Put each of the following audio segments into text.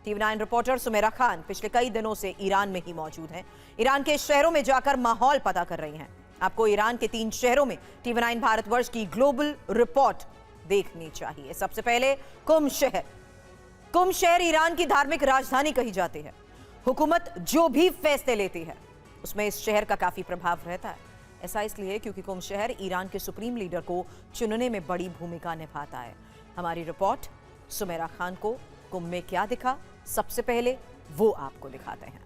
TV9 reporter Sumera Khan पिछले कई दिनों से ईरान में ही मौजूद हैं। ईरान के शहरों में जाकर माहौल पता कर रही हैं। आपको ईरान के 3 शहरों में TV9 भारतवर्ष की ग्लोबल रिपोर्ट देखनी चाहिए। सबसे पहले कुम शहर। कुम शहर ईरान की धार्मिक राजधानी कही जाती है। हुकूमत जो भी फैसले लेती है उसमें इस शहर का काफी प्रभाव रहता है। ऐसा इसलिए क्योंकि कुम शहर ईरान के सुप्रीम लीडर को चुनने में बड़ी भूमिका निभाता है। हमारी रिपोर्ट सुमेरा खान को कुम में क्या दिखा, सबसे पहले वो आपको दिखाते हैं।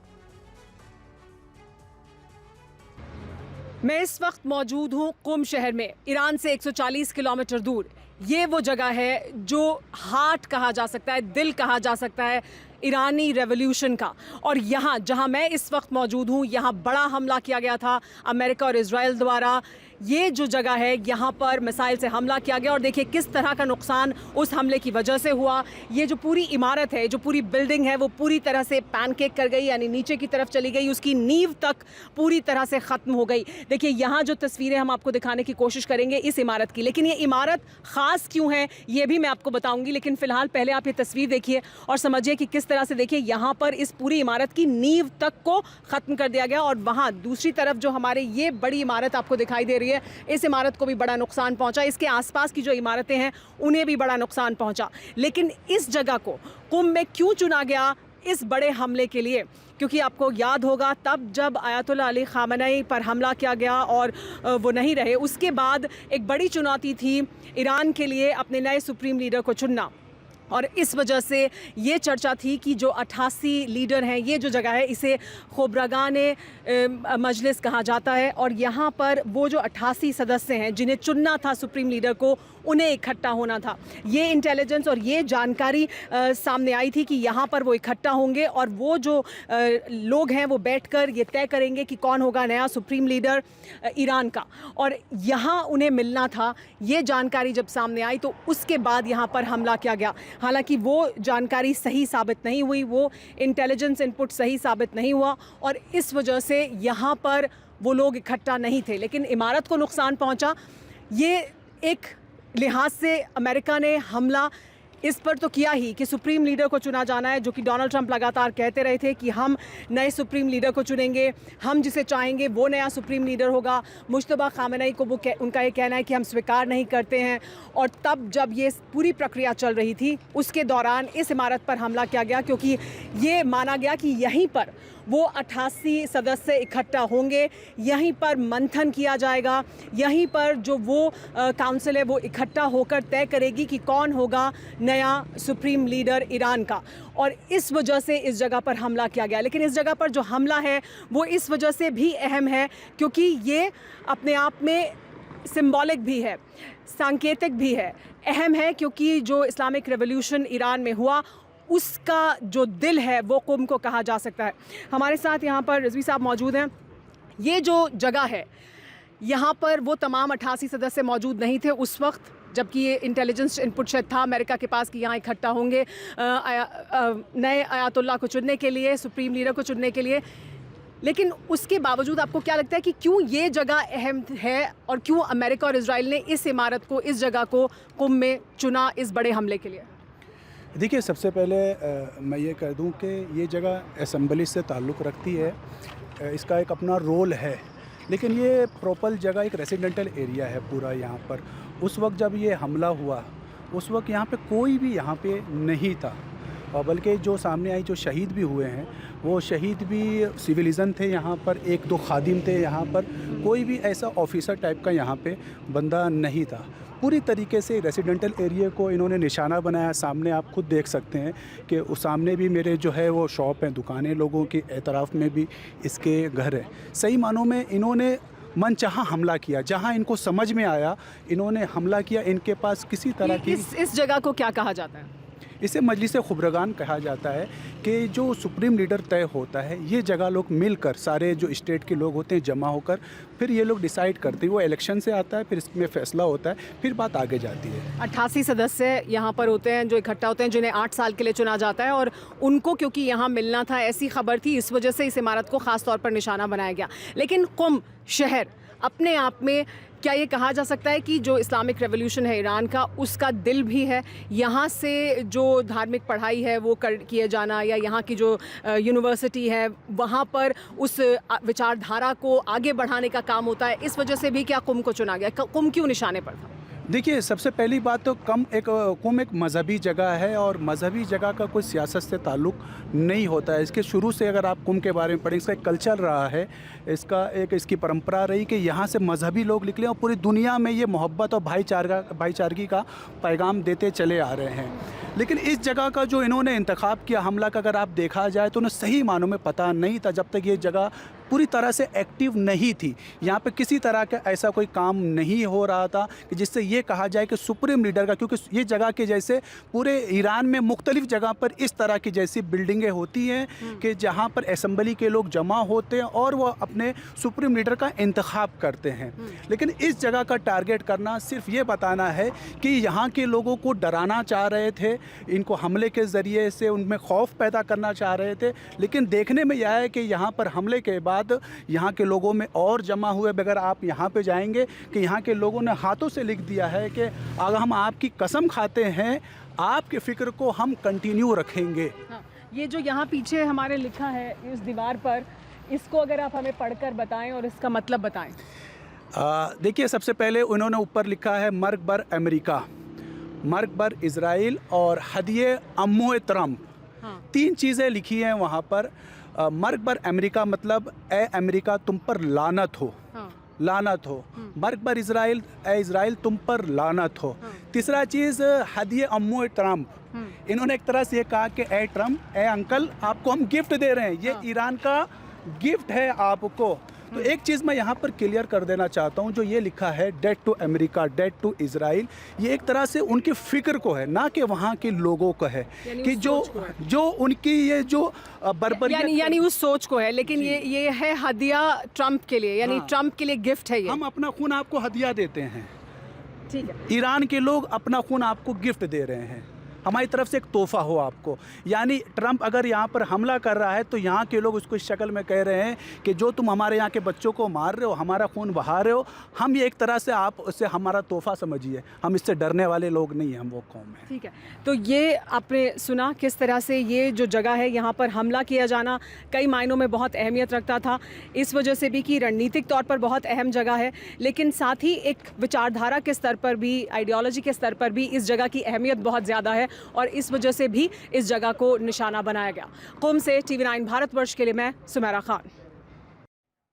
मैं इस वक्त मौजूद हूं कुम शहर में, ईरान से 140 किलोमीटर दूर। ये वो जगह है जो हार्ट कहा जा सकता है, दिल कहा जा सकता है ईरानी रेवोल्यूशन का। और यहाँ जहाँ मैं इस वक्त मौजूद हूँ, यहाँ बड़ा हमला किया गया था अमेरिका और इजराइल द्वारा। ये जो जगह है यहाँ पर मिसाइल से हमला किया गया और देखिए किस तरह का नुकसान उस हमले की वजह से हुआ। ये जो पूरी इमारत है, जो पूरी बिल्डिंग है, वो पूरी तरह से पैनकेक कर गई, यानी नीचे की तरफ चली गई। उसकी नींव तक पूरी तरह से ख़त्म हो गई। देखिए यहाँ जो तस्वीरें हम आपको दिखाने की कोशिश करेंगे इस इमारत की, लेकिन ये इमारत ख़ास क्यों है ये भी मैं आपको बताऊँगी। लेकिन फ़िलहाल पहले आप ये तस्वीर देखिए और समझिए कि किस तरह से देखिए यहाँ पर इस पूरी इमारत की नींव तक को ख़त्म कर दिया गया। और वहाँ दूसरी तरफ जो हमारे ये बड़ी इमारत आपको दिखाई दे रही है, इस इमारत को भी बड़ा नुकसान पहुंचा। इसके आसपास की जो इमारतें हैं उन्हें भी बड़ा नुकसान पहुंचा। लेकिन इस जगह को कुम में क्यों चुना गया इस बड़े हमले के लिए? क्योंकि आपको याद होगा तब जब आयतुल्लाह अली खामेनी पर हमला किया गया और वो नहीं रहे, उसके बाद एक बड़ी चुनौती थी ईरान के लिए अपने नए सुप्रीम लीडर को चुनना। और इस वजह से ये चर्चा थी कि जो 88 लीडर हैं, ये जो जगह है इसे खोबरागाने मजलिस कहा जाता है। और यहाँ पर वो जो 88 सदस्य हैं जिन्हें चुनना था सुप्रीम लीडर को, उन्हें इकट्ठा होना था। ये इंटेलिजेंस और ये जानकारी सामने आई थी कि यहाँ पर वो इकट्ठा होंगे और वो जो लोग हैं वो बैठकर ये तय करेंगे कि कौन होगा नया सुप्रीम लीडर ईरान का। और यहाँ उन्हें मिलना था। ये जानकारी जब सामने आई तो उसके बाद यहाँ पर हमला किया गया। हालांकि वो जानकारी सही साबित नहीं हुई, वो इंटेलिजेंस इनपुट सही साबित नहीं हुआ और इस वजह से यहाँ पर वो लोग इकट्ठा नहीं थे। लेकिन इमारत को नुकसान पहुँचा। ये एक लिहाज से अमेरिका ने हमला इस पर तो किया ही कि सुप्रीम लीडर को चुना जाना है, जो कि डोनाल्ड ट्रंप लगातार कहते रहे थे कि हम नए सुप्रीम लीडर को चुनेंगे, हम जिसे चाहेंगे वो नया सुप्रीम लीडर होगा। मुश्तबा खामेनी को उनका ये कहना है कि हम स्वीकार नहीं करते हैं। और तब जब ये पूरी प्रक्रिया चल रही थी उसके दौरान इस इमारत पर हमला किया गया, क्योंकि ये माना गया कि यहीं पर वो 88 सदस्य इकट्ठा होंगे, यहीं पर मंथन किया जाएगा, यहीं पर जो वो काउंसिल है वो इकट्ठा होकर तय करेगी कि कौन होगा नया सुप्रीम लीडर ईरान का। और इस वजह से इस जगह पर हमला किया गया। लेकिन इस जगह पर जो हमला है वो इस वजह से भी अहम है क्योंकि ये अपने आप में सिंबॉलिक भी है, सांकेतिक भी है, अहम है, क्योंकि जो इस्लामिक रेवोल्यूशन ईरान में हुआ उसका जो दिल है वो कुम को कहा जा सकता है। हमारे साथ यहाँ पर रिजवी साहब मौजूद हैं। ये जो जगह है यहाँ पर वो तमाम 88 सदस्य मौजूद नहीं थे उस वक्त, जबकि ये इंटेलिजेंस इनपुट शायद था अमेरिका के पास कि यहाँ इकट्ठा होंगे नए आयतुल्लाह को चुनने के लिए, सुप्रीम लीडर को चुनने के लिए। लेकिन उसके बावजूद आपको क्या लगता है कि क्यों ये जगह अहम है और क्यों अमेरिका और इजराइल ने इस इमारत को, इस जगह को कुम में चुना इस बड़े हमले के लिए? देखिए, सबसे पहले मैं ये कह दूं कि ये जगह असेंबली से ताल्लुक़ रखती है, इसका एक अपना रोल है। लेकिन ये प्रॉपर जगह एक रेसिडेंटल एरिया है पूरा यहाँ पर। उस वक्त जब ये हमला हुआ उस वक्त यहाँ पे कोई भी यहाँ पे नहीं था, और बल्कि जो सामने आई जो शहीद भी हुए हैं वो शहीद भी सिविलिज़न थे यहाँ पर, 1-2 खादिम थे यहाँ पर, कोई भी ऐसा ऑफिसर टाइप का यहाँ पे बंदा नहीं था। पूरी तरीके से रेसिडेंटल एरिया को इन्होंने निशाना बनाया। सामने आप खुद देख सकते हैं कि उस सामने भी मेरे जो है वो शॉप हैं, दुकानें लोगों की, एतराफ़ में भी इसके घर हैं। सही मानों में इन्होंने मनचाहा हमला किया, जहां इनको समझ में आया इन्होंने हमला किया। इनके पास किसी तरह की इस जगह को क्या कहा जाता है? इसे मजलिस खुबरगान कहा जाता है कि जो सुप्रीम लीडर तय होता है, ये जगह लोग मिलकर, सारे जो स्टेट के लोग होते हैं जमा होकर, फिर ये लोग डिसाइड करते हैं। वो इलेक्शन से आता है, फिर इसमें फैसला होता है, फिर बात आगे जाती है। 88 सदस्य यहाँ पर होते हैं जो इकट्ठा होते हैं, जिन्हें 8 साल के लिए चुना जाता है। और उनको क्योंकि यहाँ मिलना था ऐसी खबर थी, इस वजह से इस इमारत को ख़ास तौर पर निशाना बनाया गया। लेकिन कुम शहर अपने आप में क्या ये कहा जा सकता है कि जो इस्लामिक रेवोल्यूशन है ईरान का, उसका दिल भी है यहाँ से जो धार्मिक पढ़ाई है वो किए जाना, या यहाँ की जो यूनिवर्सिटी है वहाँ पर उस विचारधारा को आगे बढ़ाने का काम होता है? इस वजह से भी क्या कुम को चुना गया? कुम क्यों निशाने पर था? देखिए, सबसे पहली बात तो कुम एक मज़हबी जगह है और मज़हबी जगह का कोई सियासत से ताल्लुक़ नहीं होता है। इसके शुरू से अगर आप कुम के बारे में पढ़ें, इसका एक कल्चर रहा है, इसकी परंपरा रही कि यहाँ से मज़हबी लोग निकले और पूरी दुनिया में ये मोहब्बत और भाईचारगी का पैगाम देते चले आ रहे हैं। लेकिन इस जगह का जो इन्होंने इंतखाब किया हमला का, अगर आप देखा जाए तो उन्हें सही मानों में पता नहीं था जब तक ये जगह पूरी तरह से एक्टिव नहीं थी। यहाँ पे किसी तरह का ऐसा कोई काम नहीं हो रहा था कि जिससे ये कहा जाए कि सुप्रीम लीडर का, क्योंकि ये जगह के जैसे पूरे ईरान में मुख्तलिफ जगह पर इस तरह की जैसी बिल्डिंगें होती हैं कि जहाँ पर असेंबली के लोग जमा होते हैं और वो अपने सुप्रीम लीडर का इंतखाब करते हैं। लेकिन इस जगह का टारगेट करना सिर्फ ये बताना है कि यहाँ के लोगों को डराना चाह रहे थे, इनको हमले के ज़रिए से उनमें खौफ पैदा करना चाह रहे थे। लेकिन देखने में यह है कि यहाँ पर हमले के बाद यहाँ के लोगों में और जमा हुए, बगैर आप यहाँ पे जाएंगे कि यहाँ के लोगों ने हाथों से लिख दिया है कि अगर हम आपकी कसम खाते हैं, आपके फ़िक्र को हम कंटिन्यू रखेंगे। हाँ, ये जो यहाँ पीछे हमारे लिखा है इस दीवार पर, इसको अगर आप हमें पढ़कर बताएं और इसका मतलब बताएं। देखिए, सबसे पहले उन्होंने ऊपर लिखा है मर्ग बर अमेरिका, मर्ग बर इज़राइल और हदिये अम्मो ट्रम्प। हाँ। 3 चीज़ें लिखी हैं वहाँ पर। मर्ग बर अमेरिका मतलब ए अमेरिका तुम पर लानत हो। हाँ। लानत हो। मर्ग बर इज़राइल, ए इज़राइल तुम पर लानत हो। तीसरा चीज़ हदिये अम्मो ट्रम्प। इन्होंने एक तरह से ये कहा कि ए ट्रम्प, ए अंकल, आपको हम गिफ्ट दे रहे हैं, ये ईरान का गिफ्ट है आपको। तो एक चीज़ मैं यहाँ पर क्लियर कर देना चाहता हूँ, जो ये लिखा है death to America, death to Israel, ये एक तरह से उनकी फ़िक्र को है, ना कि वहाँ के लोगों को है कि जो उनकी ये जो बर्बरियत यानी उस सोच को है। लेकिन ये है हदिया ट्रम्प के लिए, यानी ट्रम्प के लिए गिफ्ट है ये। हम अपना खून आपको हदिया देते हैं। ठीक है। ईरान के लोग अपना खून आपको गिफ्ट दे रहे हैं, हमारी तरफ से एक तोहफा हो आपको। यानी ट्रंप अगर यहाँ पर हमला कर रहा है तो यहाँ के लोग उसको इस शक्ल में कह रहे हैं कि जो तुम हमारे यहाँ के बच्चों को मार रहे हो, हमारा खून बहा रहे हो, हम ये एक तरह से आप उससे हमारा तोहफा समझिए, हम इससे डरने वाले लोग नहीं हैं, हम वो कौम हैं। ठीक है, तो ये आपने सुना किस तरह से ये जो जगह है यहाँ पर हमला किया जाना कई मायनों में बहुत अहमियत रखता था, इस वजह से भी कि रणनीतिक तौर पर बहुत अहम जगह है, लेकिन साथ ही एक विचारधारा के स्तर पर भी, आइडियोलॉजी के स्तर पर भी इस जगह की अहमियत बहुत ज़्यादा है और इस वजह से भी इस जगह को निशाना बनाया गया। कुम से TV9 भारतवर्ष के लिए मैं सुमेरा खान।